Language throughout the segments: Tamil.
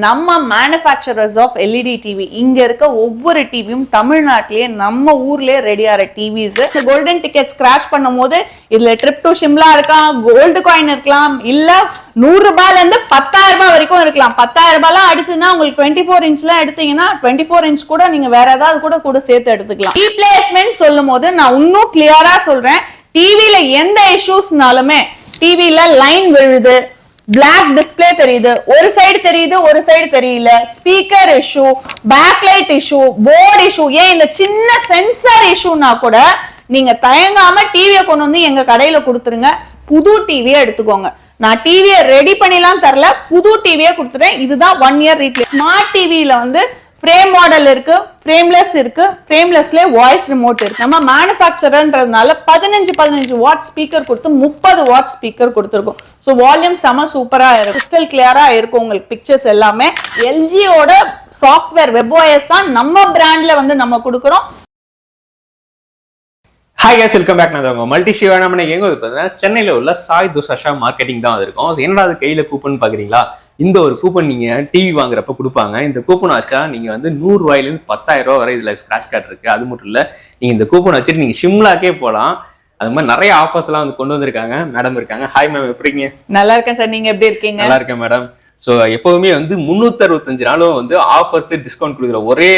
நம்ம மேனுஃபேக்சரர்ஸ் ஆஃப் எல்இடி டிவி இங்க இருக்க ஒவ்வொரு டிவியும் தமிழ்நாட்டிலேயே நம்ம ஊர்லயே ரெடி ஆகிற டிவிஸ். கோல்டன் டிக்கெட் ஸ்கிராச் பண்ணும் போது இதுல ட்ரிப் டு ஷிம்லா இருக்கலாம், கோல்டு காயின் இருக்கலாம், இல்ல 100 ரூபாயில இருந்து 10,000 ரூபாய் வரைக்கும் இருக்கலாம். 10,000 ரூபாய்லாம் அடிச்சுன்னா உங்களுக்கு 24 இன்ச்லாம் எடுத்தீங்கன்னா 24 இன்ச் கூட நீங்க வேற ஏதாவது கூட சேர்த்து எடுத்துக்கலாம். ரீப்ளேஸ்மெண்ட் சொல்லும் போது நான் இன்னும் கிளியரா சொல்றேன், டிவில எந்த இஷ்யூஸ்னாலுமே, டிவில லைன் விழுது, பிளாக் டிஸ்பிளே தெரியுது, ஒரு சைடு தெரியுது ஒரு சைடு தெரியல, speaker issue, backlight issue, board issue, ஏன் இந்த சின்ன சென்சார் இஷ்யூனா கூட நீங்க தயங்காம டிவியை கொண்டு வந்து எங்க கடையில கொடுத்துருங்க. புது டிவியை எடுத்துக்கோங்க. நான் டிவியை ரெடி பண்ணிலாம் தரல, புது டிவியை கொடுத்துறேன். இதுதான் 1 இயர் ரீப்ளேஸ். ஸ்மார்ட் டிவில வந்து ஃப்ரேம் மாடல் இருக்கு, ஃப்ரேம்லெஸ் இருக்கு, ஃப்ரேம்லெஸ்ல வாய்ஸ் ரிமோட் இருக்கு. நம்ம மேனுஃபேக்சரர்ன்றதுனால 15 வாட் ஸ்பீக்கர் கொடுத்து 30 வாட் ஸ்பீக்கர் கொடுத்துருக்கோம். ஸோ வால்யூம் செம சூப்பரா இருக்கும், கிறிஸ்டல் கிளியரா இருக்கும். உங்களுக்கு பிக்சர்ஸ் எல்லாமே எல்ஜியோட சாஃப்ட்வேர் வெப்ஓஎஸ் தான் நம்ம பிராண்ட்ல வந்து நம்ம கொடுக்குறோம். Hi guys, welcome back. நான் உங்க மல்டி ஷிவா. நம்ம எங்க பார்த்தீங்கன்னா சென்னையில உள்ள சாய் துஷா மார்க்கெட்டிங் தான் வந்திருக்கோம். என்னடா அது கையில கூப்பன் பாக்குறீங்களா? இந்த ஒரு கூப்பன் நீங்க டிவி வாங்குறப்ப கொடுப்பாங்க. இந்த கூப்பன் ஆச்சா நீங்க வந்து 100 ரூபாயிலிருந்து 10,000 ரூபாய் வரை இதுல ஸ்கிராச் கார்டு இருக்கு. அது மட்டும் இல்ல, நீங்க இந்த கூப்பன் வச்சுட்டு நீங்க ஷிம்லாக்கே போகலாம். அது மாதிரி நிறைய ஆஃபர்ஸ் எல்லாம் வந்து கொண்டு வந்திருக்காங்க. மேடம் இருக்காங்க. ஹாய் மேம், எப்படிங்க? நல்லா இருக்கேன் சார், நீங்க எப்படி இருக்கீங்க? நல்லா இருக்கேன் மேடம். ஸோ எப்போதுமே வந்து 365 நாளும் வந்து ஆஃபர்ஸ் டிஸ்கவுண்ட் கொடுக்குற ஒரே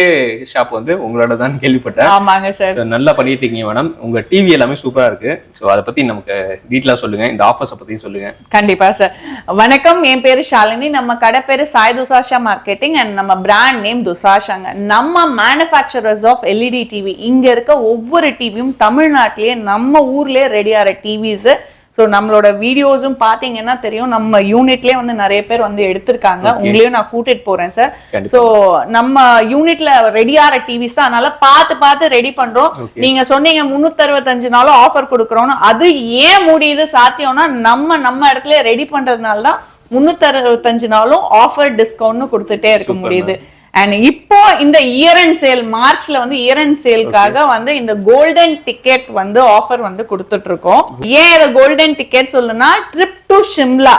ஷாப் வந்து உங்களோட தான் கேள்விப்பட்டேன். ஆமாங்க சார். ஸோ நல்லா பண்ணிட்டு இருக்கீங்க மேடம். உங்க டிவி எல்லாமே சூப்பரா இருக்கு. ஸோ அதை பத்தி நமக்கு டீட்டெயிலாக சொல்லுங்க, இந்த ஆஃபர்ஸை பத்தியும் சொல்லுங்க. கண்டிப்பா சார். வணக்கம், என் பேரு ஷாலினி. நம்ம கடை பேரு சாய் துஷா மார்க்கெட்டிங் அண்ட் நம்ம பிராண்ட் நேம் துஷாஷாங்க. நம்ம மேனுஃபேக்சரர்ஸ் ஆஃப் எல்இடி டிவி இங்க இருக்க ஒவ்வொரு டிவியும் தமிழ்நாட்டிலேயே நம்ம ஊர்லயே ரெடி ஆகிற டிவிஸ். ஸோ நம்மளோட வீடியோஸும் பாத்தீங்கன்னா தெரியும், நம்ம யூனிட்லயே வந்து நிறைய பேர் வந்து எடுத்திருக்காங்க. உங்களையும் நான் கூட்டிட்டு போறேன் சார். ஸோ நம்ம யூனிட்ல ரெடி ஆகிற டிவிஸ் தான், அதனால பார்த்து ரெடி பண்றோம். நீங்க சொன்னீங்க 365 நாளும் ஆஃபர் கொடுக்குறோம்னு, அது ஏன் முடியுது சாத்தியம்னா நம்ம இடத்துல ரெடி பண்றதுனால தான் 365 நாளும் ஆஃபர் டிஸ்கவுண்ட் கொடுத்துட்டே இருக்க முடியுது. அண்ட் இப்போ இந்த இயர் அண்ட் சேல், மார்ச்ல வந்து இயர் அண்ட் சேல்காக வந்து இந்த கோல்டன் டிக்கெட் வந்து ஆஃபர் வந்து கொடுத்துட்டு இருக்கோம். ஏன் இதை கோல்டன் டிக்கெட் சொல்லுனா, ட்ரிப் டு ஷிம்லா.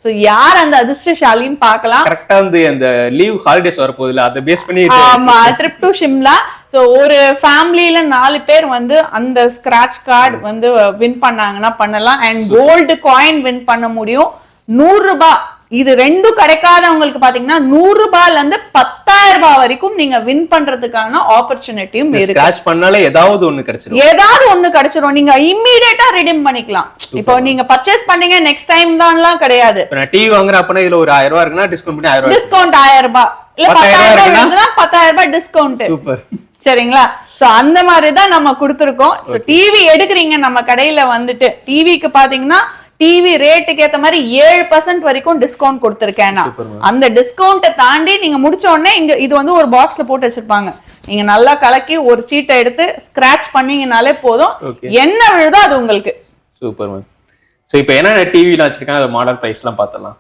சோ யார் அந்த அதிர்ஷ்டசாலின்னு பார்க்கலாம். கரெக்ட்டா வந்து அந்த லீவ் ஹாலிடேஸ் வரப்போகுதுல, அதை பேஸ் பண்ணி. ஆமா, ட்ரிப் டு ஷிம்லா. சோ ஒரு ஃபேமிலியில 4 பேர் வந்து அந்த ஸ்கிராட்ச் கார்டு வந்து வின் பண்ணாங்கன்னா பண்ணலாம். அண்ட் கோல்டு காயின் வின் பண்ண முடியும். 100 ரூபாய், இது ரெண்டும் கிடைக்காதவங்களுக்கு பாத்தீங்கன்னா 100 ரூபாயில இருந்து 10,000 ரூபாய் வரைக்கும் நீங்க வின் பண்றதுக்கான ஆப்பர்ச்சுனிட்டியும் இருக்கு. ஸ்கிராட்ச் பண்ணாலே ஏதாவது ஒண்ணு கிடைச்சிரும். நீங்க இமிடியேட்டா ரிடீம் பண்ணிக்கலாம். இப்போ நீங்க பர்ச்சேஸ் பண்ணீங்க நெக்ஸ்ட் டைம் தான்லாம் கிடையாது. நான் டிவி வாங்குற அப்பனா இதுல ஒரு 1000 ரூபாய் இருக்குன்னா டிஸ்கவுண்ட் பண்ணி 1000 ரூபாய், டிஸ்கவுண்ட் 1000 ரூபாய் இல்ல 10,000 ரூபாய் இருந்தா 10,000 ரூபாய் டிஸ்கவுண்ட். சூப்பர், சரிங்களா? சோ அந்த மாதிரி தான் நம்ம கொடுத்துருக்கோம். சோ டிவி எடுக்கிறீங்க நம்ம கடையில வந்துட்டு, டிவிக்கு பாத்தீங்கன்னா டிவி ரேட்டுக்கு ஏத்த மாதிரி 7% வரைக்கும் டிஸ்கவுண்ட் கொடுத்திருக்கேன். அந்த டிஸ்கவுண்ட்டை தாண்டி நீங்க முடிச்ச உடனே இங்க இது வந்து ஒரு பாக்ஸ்ல போட்டு வச்சிருப்பாங்க. நீங்க நல்லா கலக்கி ஒரு சீட்டை எடுத்து ஸ்கிராட்ச் பண்ணீங்கனாலே போதும், என்ன விழுதோ அது உங்களுக்கு. Super ma'am. சோ இப்போ என்ன டிவில வச்சிருக்காங்க, அது மாடல் பிரைஸ் எல்லாம் பார்த்தலாம்.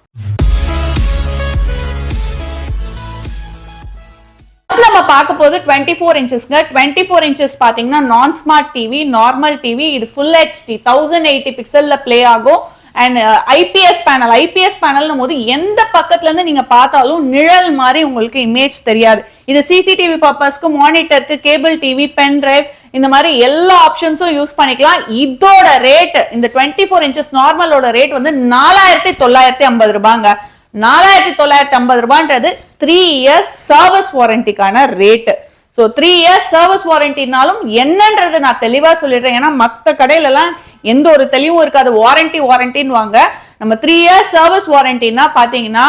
நம்ம பார்க்க போது 24 இன்ச்சஸ்ங்க. 24 இன்ச்சஸ் பாத்தீங்கன்னா நான் ஸ்மார்ட் டிவி, நார்மல் டிவி. இது ஃபுல் ஹெச்டி 1080 பிக்சல்ல பிளே ஆகும். And IPS panel. ஐபிஎஸ் பேனல்னும் போது எந்த பக்கத்துல இருந்து நீங்க பார்த்தாலும் நிழல் மாதிரி உங்களுக்கு இமேஜ் தெரியாது. இது சிசிடிவி பர்பஸ்க்கு, மானிட்டருக்கு, கேபிள் டிவி, பென் டிரைவ், இந்த மாதிரி எல்லா ஆப்ஷன்ஸும் யூஸ் பண்ணிக்கலாம். இதோட ரேட், இந்த 24 இன்ச்சஸ் நார்மலோட ரேட் வந்து 4,950 ரூபாங்க. 4,950 ரூபான்றது 3 இயர்ஸ் சர்வீஸ் வாரண்டிக்கான ரேட். ஸோ 3 இயர்ஸ் சர்வீஸ் வாரண்டினாலும் என்னன்றது நான் தெளிவா சொல்லிடுறேன். ஏன்னா மற்ற கடையில எல்லாம் எந்த ஒரு தெளிவும் இருக்காது, வாரண்டின்னு வாங்க. நம்ம 3 இயர்ஸ் சர்வீஸ் வாரண்டினா பாத்தீங்கன்னா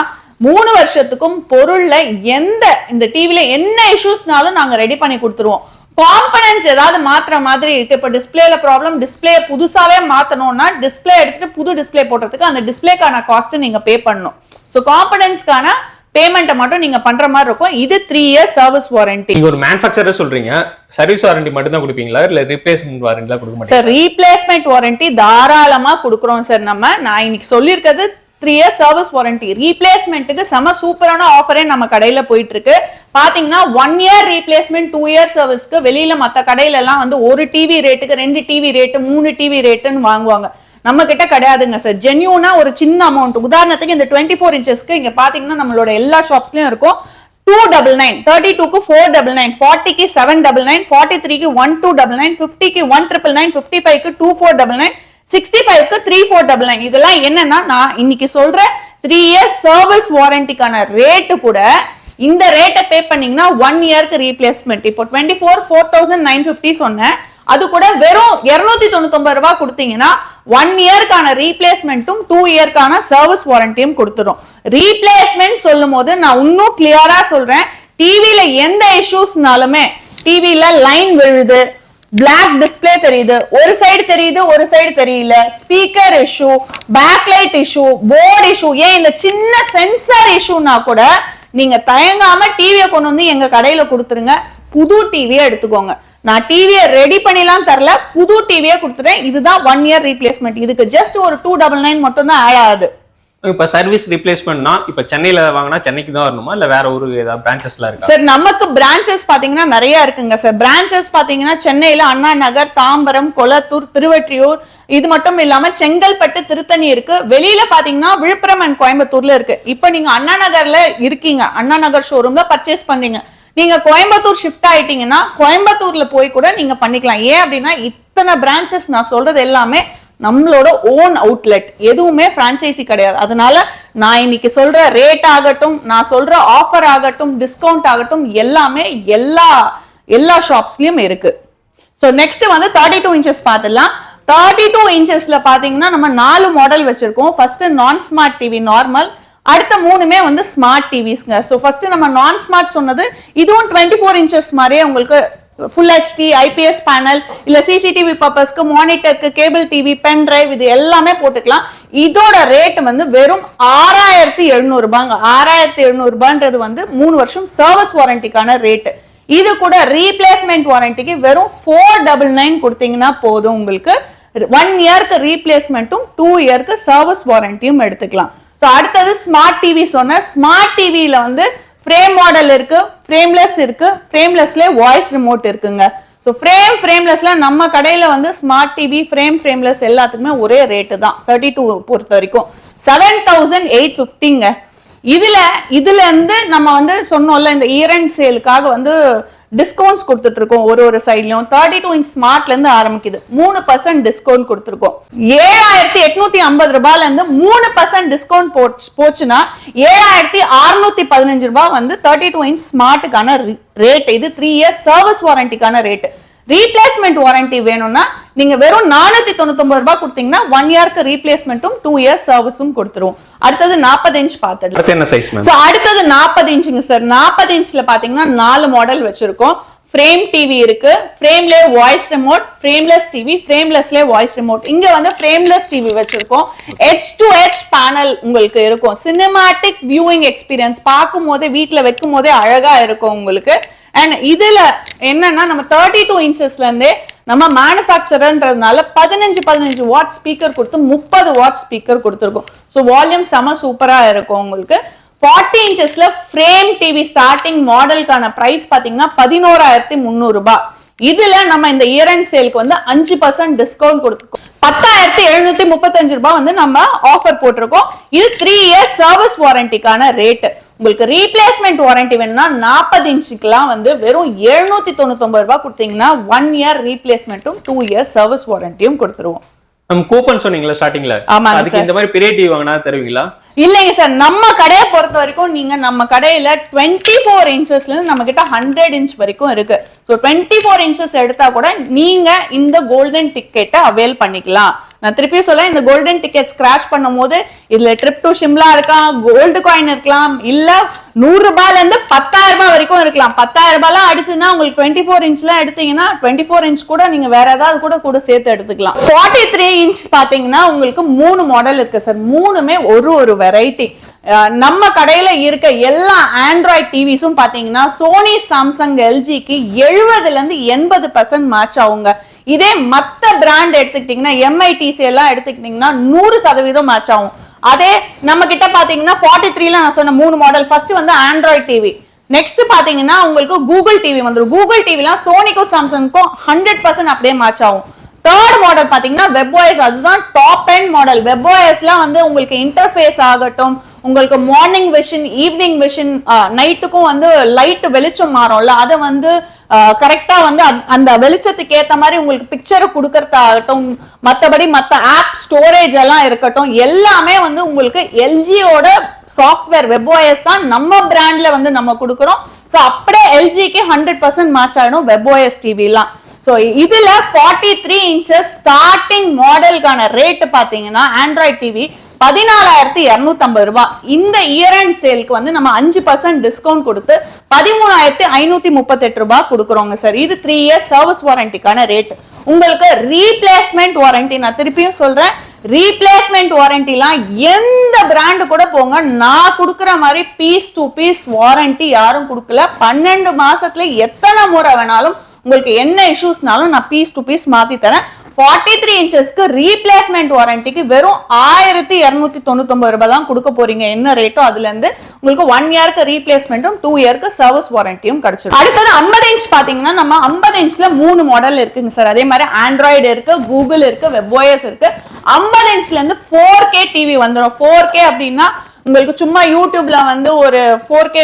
3 வருஷத்துக்கும் பொருள்ல இந்த டிவில என்ன இஷ்யூஸ்னாலும் நாங்க ரெடி பண்ணி கொடுத்துருவோம். காம்பனன்ட்ஸ் ஏதாவது மாத்திர மாதிரி இருக்கு, இப்ப டிஸ்பிளேல ப்ராப்ளம், டிஸ்பிளே புதுசாவே மாத்தணும்னா டிஸ்பிளே எடுத்துட்டு புது டிஸ்பிளே போடுறதுக்கு அந்த டிஸ்பிளேக்கான காஸ்ட் நீங்க பே பண்ணணும். சோ காம்பனன்ட்ஸ்க்கான பேமெண்ட் மட்டும் நீங்க பண்ற மாதிரி இருக்கும். இது 3 இயர்ஸ் சர்வீஸ் வாரண்டி. நீங்க ஒரு மேனுஃபேக்சரர் சொல்றீங்க, சர்வீஸ் வாரண்டி மட்டும் தான் கொடுப்பீங்களா இல்ல ரீப்ளேஸ்மென்ட் வாரண்டிலாம் கொடுக்க மாட்டீங்களா? சார், ரீப்ளேஸ்மென்ட் வாரண்டி தாராளமா கொடுக்குறோம் சார். நான் இன்னைக்கு சொல்லியிருக்கிறது 3 இயர்ஸ் சர்வீஸ் வாரண்டி. ரீப்ளேஸ்மெண்ட்டுக்கு செம சூப்பரான ஆஃபரே நம்ம கடையில போயிட்டு இருக்கு. பாத்தீங்கன்னா 1 இயர் ரீப்ளேஸ்மெண்ட், 2 இயர் சர்வீஸ்க்கு வெளியில மத்த கடையில எல்லாம் வந்து ஒரு டிவி ரேட்டுக்கு 2 டிவி ரேட்டு, 3 டிவி ரேட்டுன்னு வாங்குவாங்க. நம்ம கிட்ட கிடையாதுங்க சார். ஜென்யூனா ஒரு சின்ன அமௌண்ட், உதாரணத்துக்கு இந்த 24 இன்ச்சஸ்க்கு இங்க பாத்தீங்கன்னா நம்மளோட எல்லா ஷாப்ஸ்லயும் இருக்கும் 299, 32க்கு 499, 40க்கு 799, 43க்கு 1299, 50க்கு 1999, 55க்கு 2499, 65க்கு 3499. இதெல்லாம் என்னன்னா நான் இன்னைக்கு சொல்ற 3 years சர்வீஸ் வாரண்டிக்கான ரேட் கூட இந்த ரேட்டை பே பண்ணீங்கன்னா 1 இயர்க்கு ரீப்ளேஸ்மெண்ட். இப்போ 24 4950 சொன்னேன், அது கூட வெறும் 299 ரூபாய் கொடுத்தீங்கன்னா 1 இயர்க்கான ரீப்ளேஸ்மெண்ட்டும் 2 இயர்க்கான சர்வீஸ் வாரண்டியும் கொடுத்துரும். ரீப்ளேஸ்மெண்ட் சொல்லும் போது நான் இன்னும் கிளியரா சொல்றேன், டிவில எந்த இஷ்யூஸ்னாலுமே, டிவில லைன் விழுது, பிளாக் டிஸ்பிளே தெரியுது, ஒரு சைடு தெரியுது ஒரு சைடு தெரியல, speaker issue, backlight issue, board issue, ஏன் இந்த சின்ன சென்சார் இஷ்யூனா கூட நீங்க தயங்காம டிவியை கொண்டு வந்து எங்க கடையில கொடுத்துருங்க, புது டிவியை எடுத்துக்கோங்க. நான் டிவியை ரெடி பண்ணிலாம் தரல, புது டிவியை கொடுத்துறேன். இதுதான் 1 இயர் ரீப்ளேஸ்மெண்ட். இதுக்கு ஜஸ்ட் ஒரு 299 மட்டும் தான் ஆட் ஆகுது. இப்ப சர்வீஸ் ரீப்ளேஸ்மெண்ட்னா இப்ப சென்னையில வாங்கினா சென்னைக்கு தான் வரணுமா இல்ல வேற ஒரு ஏதாவது பிரான்ச்சஸ்ல இருக்கா? சார் நமக்கு பிரான்ச்சஸ் பாத்தீங்கன்னா நிறைய இருக்குங்க சார். பிரான்ச்சஸ் பாத்தீங்கன்னா சென்னையில அண்ணா நகர், தாம்பரம், கொளத்தூர், திருவெற்றியூர், இது மட்டும் இல்லாம செங்கல்பட்டு, திருத்தணி இருக்கு. வெளியில பாத்தீங்கன்னா விழுப்புரம் அண்ட் கோயம்புத்தூர்ல இருக்கு. இப்ப நீங்க அண்ணா நகர்ல இருக்கீங்க, அண்ணா நகர் ஷோரூம்ல பர்ச்சேஸ் பண்றீங்க, நீங்க கோயம்புத்தூர் ஷிஃப்ட் ஆயிட்டீங்கன்னா கோயம்புத்தூர்ல போய் கூட நீங்க பண்ணிக்கலாம். ஏன் அப்படின்னா இத்தனை பிரான்ச்சஸ் நான் சொல்றது எல்லாமே நம்மளோட ஓன் அவுட்லெட், எதுவுமே பிரான்ச்சைசி கிடையாது. அதனால நான் இன்னைக்கு சொல்ற ரேட் ஆகட்டும், நான் சொல்ற ஆஃபர் ஆகட்டும், டிஸ்கவுண்ட் ஆகட்டும், எல்லாமே எல்லா ஷாப்ஸ்லயும் இருக்கு. ஸோ நெக்ஸ்ட் வந்து 32 இன்ச்சஸ் பார்த்துடலாம். 32 இன்ச்சஸ்ல பாத்தீங்கன்னா நம்ம 4 மாடல் வச்சிருக்கோம். ஃபர்ஸ்ட் நான் ஸ்மார்ட் டிவி நார்மல், அடுத்த 3மே வந்து ஸ்மார்ட் டிவிஸ்ங்க. ஸோ ஃபர்ஸ்ட் நம்ம நான் ஸ்மார்ட் சொன்னது, இதுவும் 24 இன்ச்சஸ் மாதிரியே உங்களுக்கு ஃபுல் ஹெச்டி, ஐபிஎஸ் பேனல், இல்ல சிசிடிவி பர்பஸ்க்கு, மானிட்டருக்கு, கேபிள் டிவி, பென் டிரைவ், இது எல்லாமே போட்டுக்கலாம். இதோட ரேட் வந்து வெறும் 6700 ரூபாங்க. 6700 ரூபான்றது வந்து 3 வருஷம் சர்வீஸ் வாரண்டிக்கான ரேட். இது கூட ரீப்ளேஸ்மெண்ட் வாரண்டிக்கு வெறும் 499 கொடுத்தீங்கன்னா போதும். உங்களுக்கு 1 இயர்க்கு ரீப்ளேஸ்மெண்ட்டும் 2 இயர்க்கு சர்வீஸ் வாரண்டியும் எடுத்துக்கலாம். ஸோ அடுத்தது ஸ்மார்ட் டிவி சொன்ன, ஸ்மார்ட் டிவியில வந்து ஃப்ரேம் மாடல் இருக்கு, ஃப்ரேம்லெஸ் இருக்கு, ஃப்ரேம்லெஸ்ல வாய்ஸ் ரிமோட் இருக்குங்க. ஸோ ஃப்ரேம்லெஸ்ல நம்ம கடையில வந்து ஸ்மார்ட் டிவி ஃப்ரேம்லெஸ் எல்லாத்துக்குமே ஒரே ரேட்டு தான். 32 பொறுத்த வரைக்கும் 7850ங்க. இதுல இருந்து நம்ம வந்து சொன்னோம்ல, இந்த இயர் எண்ட் சேலுக்காக வந்து டிஸ்கவுண்ட்ஸ் கொடுத்துட்டு இருக்கோம். ஒரு சைட்லயும் 32 இன்ச் ஸ்மார்ட்ல இருந்து ஆரம்பிக்குது, 3% டிஸ்கவுண்ட் கொடுத்துருக்கோம். 7850 ரூபாயில இருந்து 3% டிஸ்கவுண்ட் போச்சுன்னா 7615 ரூபாய் வந்து 32 இன்ச் ஸ்மார்ட்டுக்கான ரேட். இது 3 இயர்ஸ் சர்வீஸ் வாரண்டிக்கான ரேட். ரீப்ளேஸ்மெண்ட் வாரண்டி வேணும்னா நீங்க வெறும் 499 ரூபாய் கொடுத்தீங்கன்னா 1 இயர்க்கு ரீப்ளேஸ்மெண்ட்டும் 2 இயர்ஸ் சர்வீஸும் கொடுத்துருவோம். அடுத்தது 40 இன்ச் பார்த்துடலாம். அடுத்தது 40 இன்ச்சுங்க சார். 40 இன்ச்ல பாத்தீங்கன்னா 4 மாடல் வச்சிருக்கோம். ஃப்ரேம் டிவி இருக்கு, ஃப்ரேம்ல வாய்ஸ் ரிமோட், ஃப்ரேம்லெஸ் டிவி, ஃப்ரேம்லெஸ்ல வாய்ஸ் ரிமோட். இங்க வந்து ஃப்ரேம்லெஸ் டிவி வச்சிருக்கோம். H2H பேனல் உங்களுக்கு இருக்கும். சினிமாட்டிக் வியூவிங் எக்ஸ்பீரியன்ஸ், பார்க்கும் போதே வீட்டுல வைக்கும் போதே அழகா இருக்கும் உங்களுக்கு. அண்ட் இதுல என்னன்னா நம்ம 32 இன்ச்சஸ்ல இருந்தே நம்ம மேனுஃபேக்சரர்ன்றதுனால 15 வாட் ஸ்பீக்கர் கொடுத்து 30 வாட் ஸ்பீக்கர் கொடுத்துருக்கோம். ஸோ வால்யூம் செம சூப்பரா இருக்கும் உங்களுக்கு. 40 இன்ச்சஸ்ல ஃப்ரேம் டிவி ஸ்டார்டிங் மாடலுக்கான பிரைஸ் பாத்தீங்கன்னா 11300 ரூபாய். இதுல நம்ம இந்த இயர் எண்ட் சேலுக்கு வந்து 5% டிஸ்கவுண்ட் கொடுத்துருக்கோம். 10735 ரூபாய் வந்து நம்ம ஆஃபர் போட்டிருக்கோம். இது 3 இயர்ஸ் சர்வீஸ் வாரண்டிக்கான ரேட். உங்களுக்கு ரீப்ளேஸ்மெண்ட் வாரண்டி வேணும்னா 40 இன்ச்சுக்குலாம் வந்து வெறும் 799 ரூபாய் கொடுத்தீங்கன்னா 1 இயர் ரீப்ளேஸ்மெண்ட்டும் 2 இயர்ஸ் சர்வீஸ் வாரண்டியும் கொடுத்துருவோம். நம்ம கூப்பன் சொன்னீங்களா ஸ்டார்டிங்ல, அதுக்கு இந்த மாதிரி பெரிய டிவி வாங்கினா தருவீங்களா? இல்லைங்க சார், நம்ம கடையை பொறுத்த வரைக்கும் நீங்க நம்ம கடையில 24 இன்ச்சஸ்ல இருந்து நம்ம கிட்ட 100 இன்ச் வரைக்கும் இருக்கு. ஸோ 24 இன்ச்சஸ் எடுத்தா கூட நீங்க இந்த கோல்டன் டிக்கெட்டை அவைல் பண்ணிக்கலாம். நான் திருப்பி சொல்ல, இந்த கோல்டன் டிக்கெட் ஸ்கிராச் பண்ணும் போது இதுல ட்ரிப் டு ஷிம்லா இருக்கலாம், கோல்டு காயின் இருக்கலாம், இல்ல 100 ரூபாயில இருந்து 10,000 ரூபாய் வரைக்கும் இருக்கலாம். 10,000 ரூபாய்லாம் அடிச்சுன்னா உங்களுக்கு 24 இன்ச்லாம் எடுத்தீங்கன்னா 24 இன்ச் கூட நீங்க வேற ஏதாவது கூட சேர்த்து எடுத்துக்கலாம். 43 இன்ச் பாத்தீங்கன்னா உங்களுக்கு 3 மாடல் இருக்கு சார். 3மே ஒரு வெரைட்டி. நம்ம கடையில இருக்க எல்லா ஆண்ட்ராய்ட் டிவிஸும் பாத்தீங்கன்னா சோனி, சாம்சங், எல்ஜிக்கு 70ல இருந்து 80% மேட்ச் ஆகுங்க. இதே மத்த பிராண்ட் எடுத்துக்கிட்டீங்கன்னா MITC எல்லாம் எடுத்துக்கிட்டீங்கன்னா 100% மேட்ச் ஆகும். அதே நம்ம கிட்ட பாத்தீங்கன்னா 43ல நான் சொன்ன 3 மாடல். ஃபர்ஸ்ட் வந்து ஆண்ட்ராய்ட் டிவி, நெக்ஸ்ட் பாத்தீங்கன்னா உங்களுக்கு கூகுள் டிவி வந்துடும். கூகுள் டிவிலாம் சோனிக்கும் சாம்சங்க்கும் 100% அப்படியே மேட்ச் ஆகும். தேர்ட் மாடல் பாத்தீங்கன்னா WebOS. அதுதான் டாப் எண்ட் மாடல். WebOSல வந்து உங்களுக்கு இன்டர்ஃபேஸ் ஆகட்டும், உங்களுக்கு மார்னிங் விஷன், ஈவினிங் விஷன், நைட்டுக்கும் வந்து லைட் வெளிச்சம் மாறும்ல, அதை வந்து கரெக்டா வந்து அந்த வெளிச்சத்துக்கு ஏத்த மாதிரி உங்களுக்கு பிக்சரை கொடுக்கறதாகட்டும், மற்றபடி மற்ற ஆப் ஸ்டோரேஜ் எல்லாம் இருக்கட்டும், எல்லாமே வந்து உங்களுக்கு எல்ஜியோட சாஃப்ட்வேர் WebOS தான் நம்ம பிராண்ட்ல வந்து நம்ம கொடுக்குறோம். ஸோ அப்படியே எல்ஜிக்கு 100% மேட்ச் ஆயிடும் WebOS டிவிலாம். ஸோ இதுல 43 இன்ச்சஸ் ஸ்டார்டிங் மாடலுக்கான ரேட் பாத்தீங்கன்னா ஆண்ட்ராய்ட் டிவி 14,250 ரூபாய். இந்த இயர் அண்ட் சேலுக்கு வந்து நம்ம 5% டிஸ்கவுண்ட் கொடுத்து 13,538 ரூபாய் கொடுக்குறோங்க சார். இது 3 இயர்ஸ் சர்வீஸ் வாரண்டிக்கான ரேட். உங்களுக்கு ரீப்ளேஸ்மெண்ட் வாரண்டி, நான் திருப்பியும் சொல்றேன், ரீப்ளேஸ்மெண்ட் வாரண்டிலாம் எந்த பிராண்டு கூட போங்க, நான் கொடுக்குற மாதிரி பீஸ் டு பீஸ் வாரண்டி யாரும் கொடுக்கல. 12 மாசத்துல எத்தனை முறை வேணாலும் உங்களுக்கு என்ன இஷ்யூஸ்னாலும் நான் பீஸ் டு பீஸ் மாத்தி தரேன். 43 இன்ச்சஸ்க்கு ரீப்ளேஸ்மெண்ட் வாரண்டிக்கு வெறும் 1,299 ரூபாய் தான் கொடுக்க போறீங்க. என்ன ரேட்டோ அதுல இருந்து உங்களுக்கு 1 இயருக்கு ரீப்ளேஸ்மெண்ட்டும் 2 இயருக்கு சர்வீஸ் வாரண்டியும் கிடைச்சிடும். அடுத்தது 50 இன்ச் பாத்தீங்கன்னா நம்ம 50 இன்ச்ல 3 மாடல் இருக்குங்க சார். அதே மாதிரி ஆண்ட்ராய்டு இருக்கு, கூகுள் இருக்கு, WebOS இருக்கு. 50 இன்ச்ல இருந்து 4K டிவி வந்துடும். 4K அப்படின்னா உங்களுக்கு சும்மா யூடியூப்ல வந்து ஒரு 4K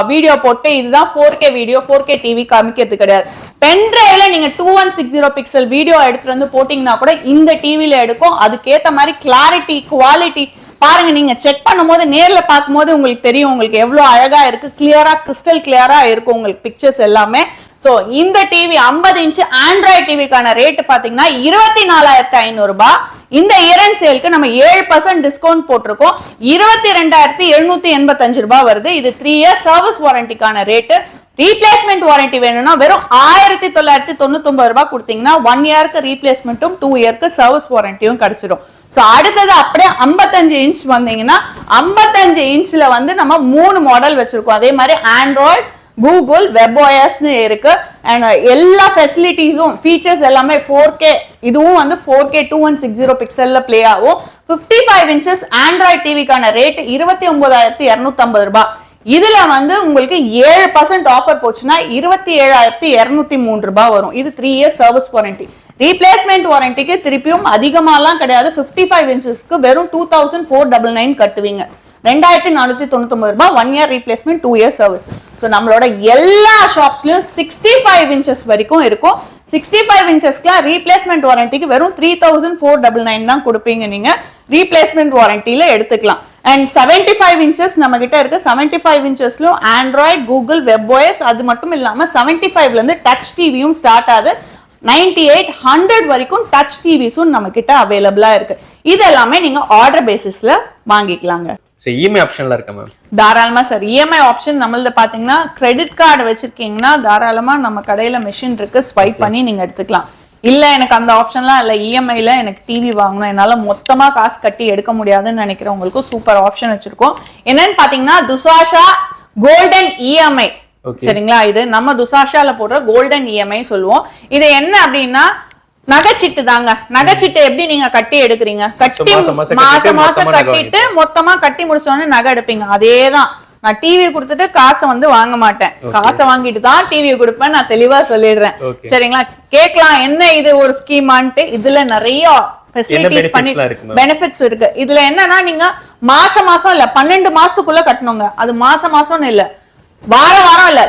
வீடியோ போட்டு இதுதான் 4K வீடியோ, 4K டிவி காமிக்கிறது கிடையாது. பென்டிரைவ்ல நீங்க 2160 பிக்சல் வீடியோ எடுத்துட்டு வந்து போட்டீங்கன்னா கூட இந்த டிவில எடுக்கும். அதுக்கேத்த மாதிரி கிளாரிட்டி, குவாலிட்டி பாருங்க. நீங்க செக் பண்ணும்போது, நேர்ல பார்க்கும்போது உங்களுக்கு தெரியும் உங்களுக்கு எவ்வளவு அழகா இருக்கு. கிளியரா, கிறிஸ்டல் கிளியரா இருக்கும் உங்களுக்கு பிக்சர்ஸ் எல்லாமே. சோ இந்த டிவி 50 இன்ச் ஆண்ட்ராய்ட் டிவிக்கான ரேட் பாத்தீங்கன்னா 24,500 ரூபாய். இந்த இயர் அண்ட் சேலுக்கு நம்ம 7% டிஸ்கவுண்ட் போட்டிருக்கோம். 22,785 ரூபாய் வருது. இது 3 இயர்ஸ் சர்வீஸ் வாரண்டிக்கான ரேட். ரீப்ளேஸ்மெண்ட் வாரண்டி வேணும்னா வெறும் 1,999 ரூபாய் கொடுத்தீங்கன்னா 1 இயருக்கு ரீப்ளேஸ்மெண்ட்டும் 2 இயருக்கு சர்வீஸ் வாரண்டியும் கிடைச்சிடும். சோ அடுத்தது அப்படியே 55 இன்ச் வந்தீங்கன்னா 55 இன்ச்ல வந்து நம்ம 3 மாடல் வச்சிருக்கோம். அதே மாதிரி ஆண்ட்ராய்டு, கூகுள், WebOS இருக்கு. அண்ட் எல்லா ஃபெசிலிட்டிஸும் ஃபீச்சர்ஸ் எல்லாமே 4K. இதுவும் வந்து 4K 2160 பிக்சல்ல பிளே ஆகும். 55 இன்ச்சஸ் ஆண்ட்ராய்ட் டிவிக்கான ரேட் 29,250 ரூபாய். இதுல வந்து உங்களுக்கு 7% ஆஃபர் போச்சுன்னா 27,203 ரூபாய் வரும். இது 3 இயர்ஸ் சர்வீஸ் வாரண்டி. ரீப்ளேஸ்மெண்ட் வாரண்டிக்கு திருப்பியும் அதிகமாலாம் கிடையாது. 55 இன்ச்சஸ்க்கு வெறும் 2,499 கட்டுவீங்க. 2,499 ரூபாய். 1 year replacement, 2 years service. So நம்மளோட எல்லா ஷாப்ஸ்லயும் 65 இன்ச்சஸ் வரைக்கும் இருக்கும். 65 இன்ச்சஸ்க்குலாம் ரீப்ளேஸ்மெண்ட் வாரண்டிக்கு வெறும் 3,499 தான் கொடுப்பீங்க. நீங்க ரீப்ளேஸ்மெண்ட் வாரண்டியில எடுத்துக்கலாம். அண்ட் 75 இன்ச்சஸ் நம்ம கிட்ட இருக்கு. 75 இன்ச்சஸ்லயும் ஆண்ட்ராய்டு, கூகுள், WebOS அது மட்டும் இல்லாம 75ல இருந்து டச் டிவியும் ஸ்டார்ட் ஆகுது. 98, 100 வரைக்கும் டச் டிவிஸும் நம்ம கிட்ட அவைலபிளா இருக்கு. இது எல்லாமே நீங்க ஆர்டர் பேசிஸ்ல வாங்கிக்கலாங்க. இஎம்ஐ ஆப்ஷன்ல இருக்கா மேம்? தாராளமா சார். இஎம்ஐ ஆப்ஷன் நம்மளது பாத்தீங்கன்னா கிரெடிட் கார்டு வச்சிருக்கீங்கன்னா தாராளமா நம்ம கடையில மெஷின் இருக்கு, ஸ்வைப் பண்ணி நீங்க எடுத்துக்கலாம். இல்ல எனக்கு அந்த ஆப்ஷன்லாம் இல்ல, இஎம்ஐல எனக்கு டிவி வாங்கணும், என்னால மொத்தமா காசு கட்டி எடுக்க முடியாதுன்னு நினைக்கிறவங்களுக்கு சூப்பர் ஆப்ஷன் வச்சிருக்கோம். என்னன்னு பாத்தீங்கன்னா துசாஷா கோல்டன் இஎம்ஐ. சரிங்களா? இது நம்ம துசாஷால போடுற கோல்டன் இஎம்ஐ சொல்லுவோம். இது என்ன அப்படின்னா நகைச்சீட்டு தாங்க. நகைச்சீட்டு எப்படி நீங்க கட்டி எடுக்கிறீங்க, கட்டி மாசம் மாசம் கட்டிட்டு மொத்தமா கட்டி முடிச்சோன்னு நகை எடுப்பீங்க. அதேதான். நான் டிவி கொடுத்துட்டு காசை வந்து வாங்க மாட்டேன், காசை வாங்கிட்டு தான் டிவி கொடுப்பேன். நான் தெளிவா சொல்லிடுறேன். சரிங்களா? கேட்கலாம் என்ன இது ஒரு ஸ்கீமான்ட்டு. இதுல நிறைய ஃபெசிலிட்டிஸ் பண்ணி பெனிஃபிட்ஸ் இருக்கு. இதுல என்னன்னா நீங்க மாசம் மாசம் இல்ல 12 மாசத்துக்குள்ள கட்டணுங்க. அது மாசம் மாசம்னு இல்ல, வாரம் வாரம் இல்ல,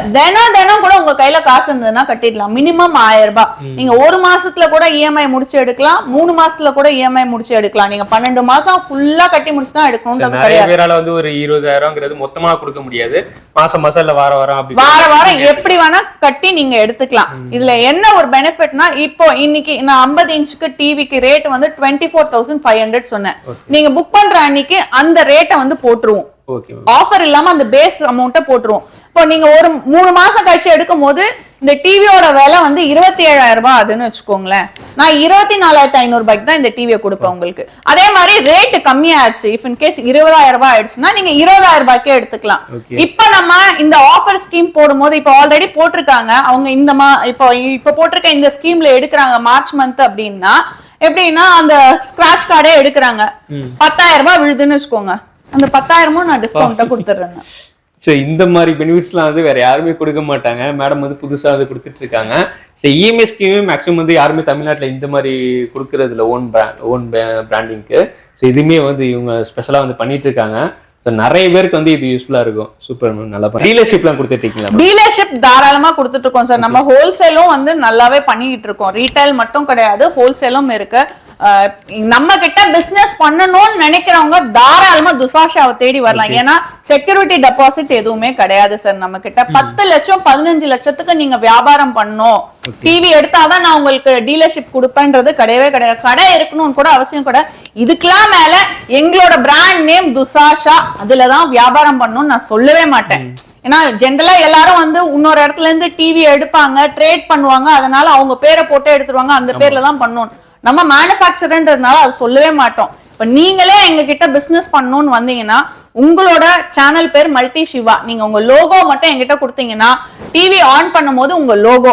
தினம் கூட உங்க கையில காசு இருந்ததுன்னா கட்டிடலாம். மினிமம் 1000 ரூபாய். நீங்க 1 மாசத்துல கூட இஎம்ஐ முடிச்சு எடுக்கலாம், 3 மாசத்துல கூட இஎம்ஐ முடிச்சு எடுக்கலாம். நீங்க 12 மாசம் ஃபுல்லா கட்டி முடிச்சு தான் எடுக்கணும்ன்றது கிடையாது. வேறால வந்து ஒரு 20,000ங்கிறது மொத்தமா கொடுக்க முடியாது. மாசம் மாசம் இல்ல வாரம் வாரம் அப்படி வாரம் எப்படி வேணா கட்டி நீங்க எடுத்துக்கலாம். இதுல என்ன ஒரு பெனிஃபிட்னா, இப்போ இன்னைக்கு நான் 50 இன்ச்சுக்கு டிவிக்கு ரேட் வந்து 24,500 சொன்னேன். நீங்க புக் பண்ற அன்னைக்கு அந்த ரேட்டை வந்து போட்டுருவோம். ஆஃபர் இல்லாம அந்த பேஸ் அமௌண்ட்டை போட்டுருவோம். இப்போ நீங்க ஒரு 3 மாசம் கழிச்சு எடுக்கும் போது இந்த டிவியோட விலை வந்து 27,000 ரூபாய் ஆகுதுன்னு வச்சுக்கோங்களேன். நான் 24,500 ரூபாய்க்கு தான் இந்த டிவியை கொடுப்பேன் உங்களுக்கு. அதே மாதிரி ரேட் கம்மியாச்சு, இஃப் இன் கேஸ் 20,000 ரூபாய் ஆயிடுச்சுன்னா நீங்க 20,000 ரூபாய்க்கே எடுத்துக்கலாம். இப்ப நம்ம இந்த ஆஃபர் ஸ்கீம் போடும்போது, இப்ப ஆல்ரெடி போட்டிருக்காங்க அவங்க இந்த இப்ப போட்டிருக்க இந்த ஸ்கீம்ல எடுக்கிறாங்க மார்ச் மந்த் அப்படின்னா, எப்படின்னா அந்த ஸ்கிராட்ச் கார்டே எடுக்கிறாங்க, 10,000 ரூபாய் விழுதுன்னு வச்சுக்கோங்க. அந்த 10,000 நான் டிஸ்கவுண்ட்டா கொடுத்துறேன். ஸோ இந்த மாதிரி பெனிஃபிட்ஸ்லாம் வந்து வேற யாருமே கொடுக்க மாட்டாங்க. மேடம் வந்து புதுசாக வந்து கொடுத்துட்டு இருக்காங்க. ஸோ இஎம்ஐ ஸ்கீமே மேக்ஸிமம் வந்து யாருமே தமிழ்நாட்டில் இந்த மாதிரி கொடுக்கறதுல ஓன் பிராண்டிங்க்கு. ஸோ இதுவுமே வந்து இவங்க ஸ்பெஷலாக வந்து பண்ணிட்டு இருக்காங்க. ஸோ நிறைய பேருக்கு வந்து இது யூஸ்ஃபுல்லா இருக்கும். சூப்பர் மேம், நல்லா டீலர்ஷிப்லாம் கொடுத்துட்டு இருக்கீங்களா? டீலர்ஷிப் தாராளமா கொடுத்துட்டு இருக்கோம் சார். நம்ம ஹோல்சேலும் வந்து நல்லாவே பண்ணிட்டு இருக்கோம். ரீட்டைல் மட்டும் கிடையாது, ஹோல்சேலும் இருக்கு. நம்ம கிட்ட பிசினஸ் பண்ணணும்னு நினைக்கிறவங்க தாராளமா துசாஷாவை தேடி வரலாம். ஏன்னா செக்யூரிட்டி டெபாசிட் எதுவுமே கிடையாது சார். நம்ம கிட்ட 10 லட்சம் 15 லட்சத்துக்கு நீங்க வியாபாரம் பண்ணணும், டிவி எடுத்தாதான் நான் உங்களுக்கு டீலர்ஷிப் கொடுப்பேன்றது கிடையவே கிடையாது. கடை இருக்கணும்னு கூட அவசியம் கூட. இதுக்கெல்லாம் மேல எங்களோட பிராண்ட் நேம் துசாஷா, அதுலதான் வியாபாரம் பண்ணணும்னு நான் சொல்லவே மாட்டேன். ஏன்னா ஜென்ரலா எல்லாரும் வந்து இன்னொரு இடத்துல இருந்து டிவி எடுப்பாங்க, ட்ரேட் பண்ணுவாங்க, அதனால அவங்க பேரை போட்டு எடுத்துருவாங்க, அந்த பேர்ல தான் பண்ணணும். நம்ம மேனுஃபேக்சர்ன்றதுனால அது சொல்லவே மாட்டோம். இப்ப நீங்களே எங்க கிட்ட பிசினஸ் பண்ணணும்னு வந்தீங்கன்னா உங்களோட சேனல் பேர் மல்டி சிவா, நீங்க உங்க லோகோ மட்டும் என்கிட்ட கொடுத்தீங்கன்னா டிவி ஆன் பண்ணும் போது உங்க லோகோ,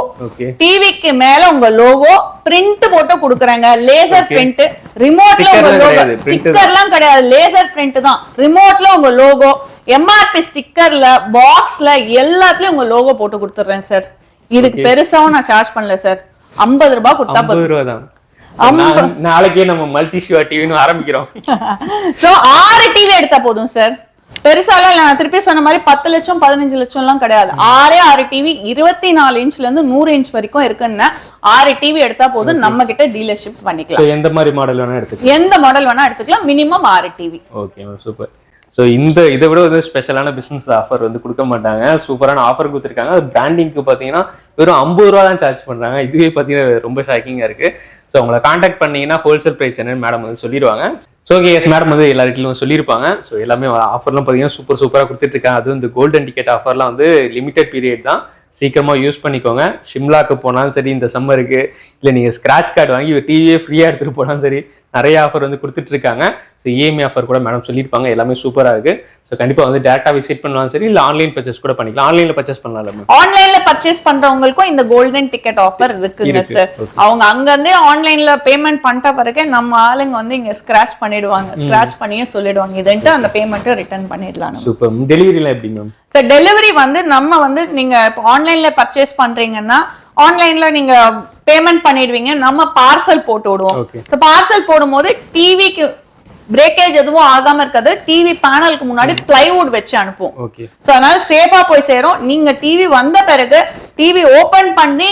டிவிக்கு மேல உங்க லோகோ பிரிண்ட் போட்டு கொடுக்குறாங்க. லேசர் பிரிண்ட், ரிமோட்ல உங்க லோகோ, ஸ்டிக்கர்லாம் கிடையாது, லேசர் பிரிண்ட் தான். ரிமோட்ல உங்க லோகோ, எம்ஆர்பி ஸ்டிக்கர்ல, பாக்ஸ்ல எல்லாத்துலயும் உங்க லோகோ போட்டு கொடுத்துறேன் சார். இதுக்கு பெருசாவும் நான் சார்ஜ் பண்ணல சார். 50 ரூபாய் கொடுத்தா 50 ரூபாய் தான். நாளைக்கே நம்ம மல்டி சிவா டிவின்னு ஆரம்பிக்கிறோம். சோ 6 டிவி எடுத்தா போதும் சார். பெருசாலாம் இல்ல, நான் திருப்பி சொன்ன மாதிரி 10 லட்சம் 15 லட்சம் எல்லாம் கிடையாது. 6 டிவி 24 இன்ச்ல இருந்து 100 இன்ச் வரைக்கும் இருக்குன்னு 6 டிவி எடுத்தா போதும். நம்ம கிட்ட டீலர்ஷிப் பண்ணிக்கலாம். எந்த மாதிரி மாடல் வேணா எடுத்துக்கலாம், எந்த மாடல் வேணா எடுத்துக்கலாம். Minimum 6 TV. Okay, super. So இதை விட வந்து ஸ்பெஷலான பிசினஸ் ஆஃபர் வந்து கொடுக்க மாட்டாங்க. சூப்பரான ஆஃபர் கொடுத்துருக்காங்க. பிராண்டிங்க்கு பார்த்தீங்கன்னா வெறும் 50 ரூபா தான் சார்ஜ் பண்ணுறாங்க. இதுவே பார்த்தீங்கன்னா ரொம்ப ஷாக்கிங்காக இருக்கு. ஸோ உங்களை கான்டாக்ட் பண்ணீங்கன்னா ஹோல்சேல் ப்ரைஸ் என்னன்னு மேடம் வந்து சொல்லிடுவாங்க. ஸோ ஓகே, எஸ் மேடம் வந்து எல்லா இடத்துலையும் சொல்லியிருப்பாங்க. ஸோ எல்லாமே ஆஃபர்லாம் பார்த்தீங்கன்னா சூப்பராக கொடுத்துட்டு இருக்காங்க. அதுவும் இந்த கோல்டன் டிக்கெட் ஆஃபர்லாம் வந்து லிமிடெட் பீரியட் தான். சீக்கிரமாக யூஸ் பண்ணிக்கோங்க. ஷிம்லாக்கு போனாலும் சரி, இந்த சம்மருக்கு, இல்லை நீங்கள் ஸ்க்ராட்ச் கார்டு வாங்கி டிவியே ஃப்ரீயாக எடுத்துகிட்டு போனாலும் சரி, நிறைய ஆஃபர் வந்து கொடுத்துட்டு இருக்காங்க. ஸோ இஎம்ஐ ஆஃபர் கூட மேடம் சொல்லியிருப்பாங்க. எல்லாமே சூப்பராக இருக்கு. ஸோ கண்டிப்பாக வந்து டேரக்டா விசிட் பண்ணலாம் சரி, இல்லை ஆன்லைன் பர்ச்சேஸ் கூட பண்ணிக்கலாம். ஆன்லைன்ல பர்ச்சேஸ் பண்ணலாம். ஆன்லைன்ல பர்ச்சேஸ் பண்றவங்களுக்கும் இந்த கோல்டன் டிக்கெட் ஆஃபர் இருக்குங்க சார். அவங்க அங்கிருந்தே ஆன்லைன்ல பேமெண்ட் பண்ணிட்ட பிறகு நம்ம ஆளுங்க வந்து இங்க ஸ்கிராச் பண்ணிடுவாங்க. ஸ்கிராச் பண்ணியே சொல்லிடுவாங்க, இதுன்ட்டு அந்த பேமெண்ட்டை ரிட்டர்ன் பண்ணிடலாம். சூப்பர். டெலிவரிலாம் எப்படி மேம்? சார் டெலிவரி வந்து நம்ம வந்து நீங்க ஆன்லைன்ல பர்ச்சேஸ் பண்றீங்கன்னா ஆன்லைன்ல நீங்க பேமெண்ட் பண்ணிடுவீங்க, நம்ம பார்சல் போட்டு விடுவோம். பார்சல் போடும்போது டிவிக்கு பிரேக்கேஜ் எதுவும் ஆகாம இருக்காது. டிவி பேனலுக்கு முன்னாடி பிளைவுட் வச்சு அனுப்புவோம். அதனால சேஃபா போய் சேரும். நீங்க டிவி வந்த பிறகு டிவி ஓபன் பண்ணி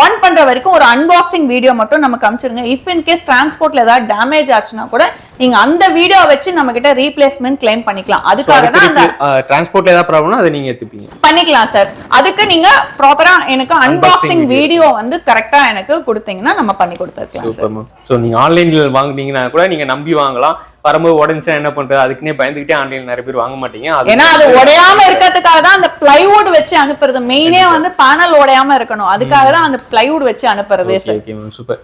ஆன் பண்ற வரைக்கும் ஒரு அன்பாக்சிங் வீடியோ மட்டும் நமக்கு அனுப்பிச்சிருங்க. இஃப் இன் கேஸ் டிரான்ஸ்போர்ட்ல ஏதாவது டேமேஜ் ஆச்சுன்னா கூட நீங்க அந்த வீடியோ வச்சு நம்ம கிட்ட ரீப்ளேஸ்மெண்ட் கிளைம் பண்ணிக்கலாம். அதுக்காக தான் அந்த டிரான்ஸ்போர்ட்ல ஏதாவது ப்ராப்ளம்னா அதை நீங்க ஏத்துப்பீங்க, பண்ணிக்கலாம் சார். அதுக்கு நீங்க ப்ராப்பரா எனக்கு அன்பாக்சிங் வீடியோ வந்து கரெக்டா எனக்கு கொடுத்தீங்கன்னா நம்ம பண்ணி கொடுத்துருக்கலாம். Super ma'am. சோ நீங்க ஆன்லைன்ல வாங்குனீங்கன்னா கூட நீங்க நம்பி வாங்கலாம். வரும்போது உடைஞ்சா என்ன பண்றது, அதுக்குன்னே பயந்துகிட்டே ஆன்லைன்ல நிறைய பேர் வாங்க மாட்டீங்க. ஏன்னா அது உடையாம இருக்கிறதுக்காக தான் அந்த பிளைவுட் வச்சு அனுப்புறது. மெயினே வந்து பேனல் உடையாம இருக்கணும், அதுக்காக தான் அந்த பிளைவுட் வச்சு அனுப்புறது. Okay ma'am, super.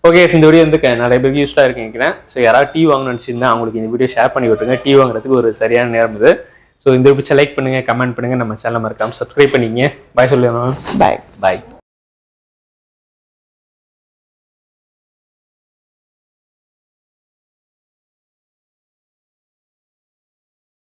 ஓகே, இந்த வீடியோ வந்து நிறைய பேருக்கு யூஸ்ஃபுல்லா இருக்குன்னு நினைக்கிறேன். ஸோ யாராவது டிவி வாங்கணும்னு நினைச்சிருந்தா அவங்களுக்கு இந்த வீடியோ ஷேர் பண்ணி விட்டுருங்க. டிவி வாங்குறதுக்கு ஒரு சரியான நேரம் இது. ஸோ இந்த வீடியோ லைக் பண்ணுங்க, கமெண்ட் பண்ணுங்க, நம்ம சேனல் மறக்காம சப்ஸ்கிரைப் பண்ணிங்க. பாய் சொல்லுங்க. பாய்.